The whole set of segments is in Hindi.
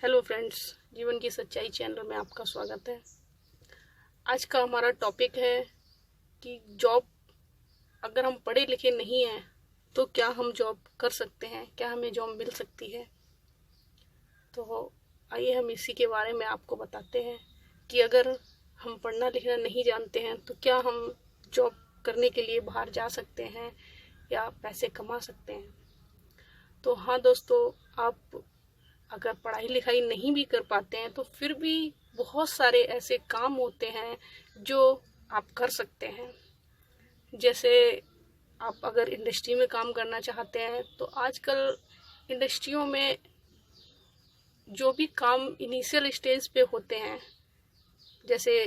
हेलो फ्रेंड्स, जीवन की सच्चाई चैनल में आपका स्वागत है। आज का हमारा टॉपिक है कि जॉब, अगर हम पढ़े लिखे नहीं हैं तो क्या हम जॉब कर सकते हैं, क्या हमें जॉब मिल सकती है। तो आइए हम इसी के बारे में आपको बताते हैं कि अगर हम पढ़ना लिखना नहीं जानते हैं तो क्या हम जॉब करने के लिए बाहर जा सकते हैं या पैसे कमा सकते हैं। तो हाँ दोस्तों, आप अगर पढ़ाई लिखाई नहीं भी कर पाते हैं तो फिर भी बहुत सारे ऐसे काम होते हैं जो आप कर सकते हैं। जैसे आप अगर इंडस्ट्री में काम करना चाहते हैं तो आजकल इंडस्ट्रियों में जो भी काम इनिशियल स्टेज पे होते हैं, जैसे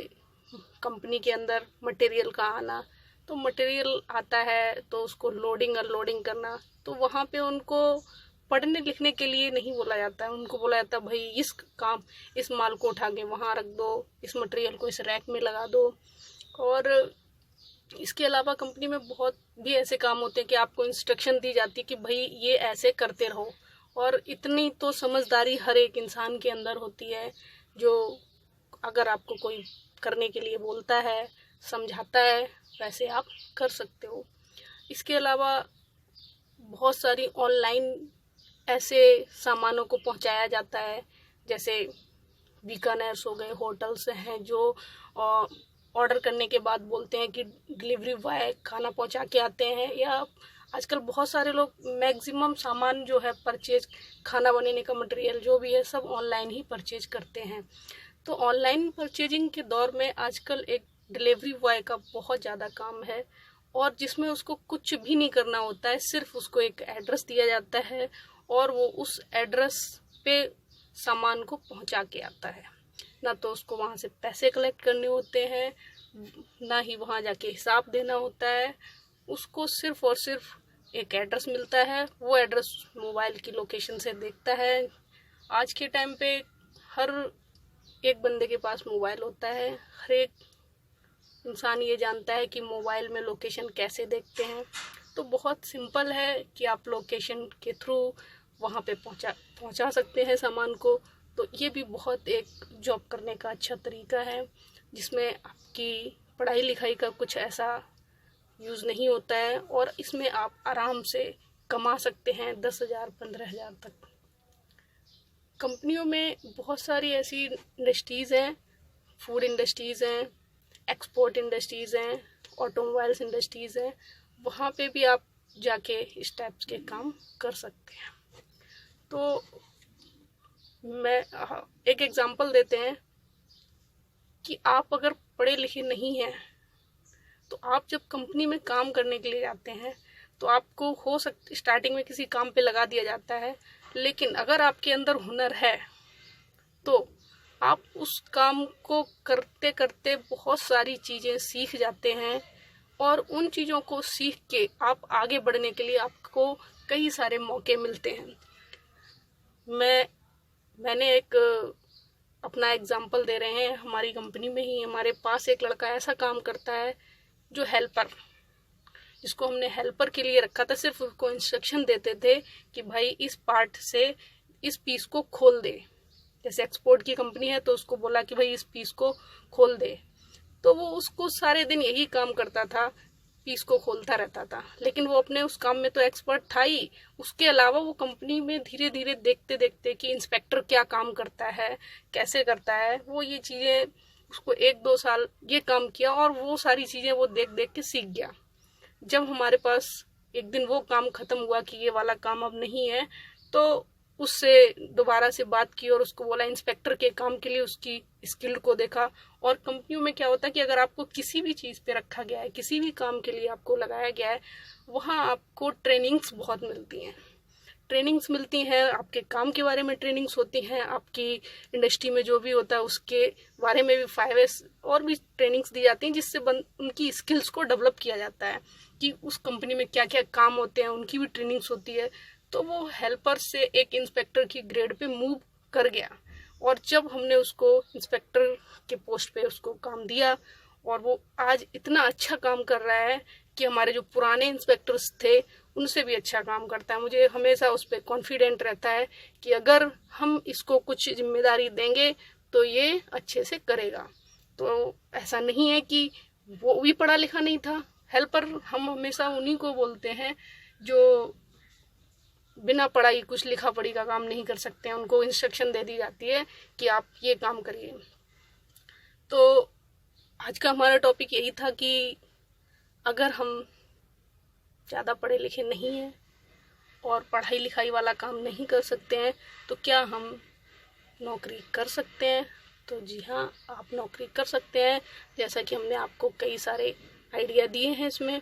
कंपनी के अंदर मटेरियल का आना, तो मटेरियल आता है तो उसको लोडिंग अनलोडिंग करना, तो वहाँ पे उनको पढ़ने लिखने के लिए नहीं बोला जाता है। उनको बोला जाता है भाई इस माल को उठा के वहाँ रख दो, इस मटेरियल को इस रैक में लगा दो। और इसके अलावा कंपनी में बहुत भी ऐसे काम होते हैं कि आपको इंस्ट्रक्शन दी जाती है कि भाई ये ऐसे करते रहो। और इतनी तो समझदारी हर एक इंसान के अंदर होती है जो अगर आपको कोई करने के लिए बोलता है, समझाता है, वैसे आप कर सकते हो। इसके अलावा बहुत सारी ऑनलाइन ऐसे सामानों को पहुंचाया जाता है, जैसे बीकानेर्स हो गए, होटल्स हैं जो ऑर्डर करने के बाद बोलते हैं कि डिलीवरी बॉय खाना पहुंचा के आते हैं। या आजकल बहुत सारे लोग मैक्सिमम सामान जो है परचेज, खाना बनाने का मटेरियल जो भी है सब ऑनलाइन ही परचेज करते हैं। तो ऑनलाइन परचेजिंग के दौर में आजकल एक डिलीवरी बॉय का बहुत ज़्यादा काम है, और जिसमें उसको कुछ भी नहीं करना होता है, सिर्फ उसको एक एड्रेस दिया जाता है और वो उस एड्रेस पे सामान को पहुंचा के आता है। ना तो उसको वहाँ से पैसे कलेक्ट करने होते हैं, ना ही वहाँ जाके हिसाब देना होता है। उसको सिर्फ और सिर्फ एक एड्रेस मिलता है, वो एड्रेस मोबाइल की लोकेशन से देखता है। आज के टाइम पे हर एक बंदे के पास मोबाइल होता है, हर एक इंसान ये जानता है कि मोबाइल में लोकेशन कैसे देखते हैं। तो बहुत सिंपल है कि आप लोकेशन के थ्रू वहाँ पे पहुँचा सकते हैं सामान को। तो ये भी बहुत एक जॉब करने का अच्छा तरीका है, जिसमें आपकी पढ़ाई लिखाई का कुछ ऐसा यूज़ नहीं होता है, और इसमें आप आराम से कमा सकते हैं 10,000 15,000 तक। कंपनियों में बहुत सारी ऐसी इंडस्ट्रीज़ हैं, फूड इंडस्ट्रीज़ हैं, एक्सपोर्ट इंडस्ट्रीज़ हैं, ऑटोमोबाइल्स इंडस्ट्रीज़ हैं। वहाँ पे भी आप जाके इस टाइप्स के काम कर सकते हैं। तो मैं एक एग्जांपल देते हैं कि आप अगर पढ़े लिखे नहीं हैं तो आप जब कंपनी में काम करने के लिए जाते हैं तो आपको स्टार्टिंग में किसी काम पे लगा दिया जाता है, लेकिन अगर आपके अंदर हुनर है तो आप उस काम को करते करते बहुत सारी चीज़ें सीख जाते हैं, और उन चीज़ों को सीख के आप आगे बढ़ने के लिए आपको कई सारे मौके मिलते हैं। मैंने एक अपना एग्जांपल दे रहे हैं। हमारी कंपनी में ही हमारे पास एक लड़का ऐसा काम करता है जो हेल्पर, जिसको हमने हेल्पर के लिए रखा था। सिर्फ उसको इंस्ट्रक्शन देते थे कि भाई इस पार्ट से इस पीस को खोल दे। जैसे एक्सपोर्ट की कंपनी है तो उसको बोला कि भाई इस पीस को खोल दे, तो वो उसको सारे दिन यही काम करता था, पीस को खोलता रहता था। लेकिन वो अपने उस काम में तो एक्सपर्ट था ही, उसके अलावा वो कंपनी में धीरे धीरे देखते देखते कि इंस्पेक्टर क्या काम करता है, कैसे करता है, वो ये चीज़ें उसको 1-2 साल ये काम किया और वो सारी चीज़ें वो देख देख के सीख गया। जब हमारे पास एक दिन वो काम ख़त्म हुआ कि ये वाला काम अब नहीं है, तो उससे दोबारा से बात की और उसको बोला इंस्पेक्टर के काम के लिए उसकी स्किल को देखा। और कंपनियों में क्या होता है कि अगर आपको किसी भी चीज़ पे रखा गया है, किसी भी काम के लिए आपको लगाया गया है, वहाँ आपको ट्रेनिंग्स बहुत मिलती हैं, आपके काम के बारे में ट्रेनिंग्स होती हैं, आपकी इंडस्ट्री में जो भी होता है उसके बारे में भी 5S और भी ट्रेनिंग्स दी जाती हैं, जिससे उनकी स्किल्स को डेवलप किया जाता है कि उस कंपनी में क्या क्या काम होते हैं, उनकी भी ट्रेनिंग्स होती है। तो वो हेल्पर से एक इंस्पेक्टर की ग्रेड पे मूव कर गया, और जब हमने उसको इंस्पेक्टर के पोस्ट पे उसको काम दिया और वो आज इतना अच्छा काम कर रहा है कि हमारे जो पुराने इंस्पेक्टर्स थे उनसे भी अच्छा काम करता है। मुझे हमेशा उस पर कॉन्फिडेंट रहता है कि अगर हम इसको कुछ जिम्मेदारी देंगे तो ये अच्छे से करेगा। तो ऐसा नहीं है कि वो भी पढ़ा लिखा नहीं था। हेल्पर हम हमेशा उन्हीं को बोलते हैं जो बिना पढ़ाई कुछ लिखा पढ़ी का काम नहीं कर सकते हैं। उनको इंस्ट्रक्शन दे दी जाती है कि आप ये काम करिए। तो आज का हमारा टॉपिक यही था कि अगर हम ज़्यादा पढ़े लिखे नहीं हैं और पढ़ाई लिखाई वाला काम नहीं कर सकते हैं तो क्या हम नौकरी कर सकते हैं? तो जी हाँ, आप नौकरी कर सकते हैं। जैसा कि हमने आपको कई सारे आइडिया दिए हैं इसमें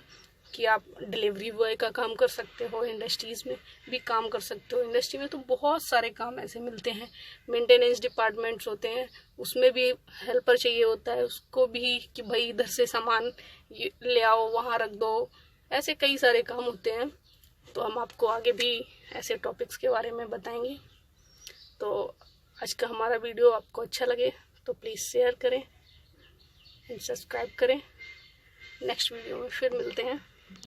कि आप डिलीवरी बॉय का काम कर सकते हो, इंडस्ट्रीज़ में भी काम कर सकते हो। इंडस्ट्री में तो बहुत सारे काम ऐसे मिलते हैं। मेंटेनेंस डिपार्टमेंट्स होते हैं, उसमें भी हेल्पर चाहिए होता है, उसको भी कि भाई इधर से सामान ले आओ, वहाँ रख दो। ऐसे कई सारे काम होते हैं। तो हम आपको आगे भी ऐसे टॉपिक्स के बारे में बताएंगे। तो आज का हमारा वीडियो आपको अच्छा लगे तो प्लीज़ शेयर करें एंड सब्सक्राइब करें। नेक्स्ट वीडियो में फिर मिलते हैं।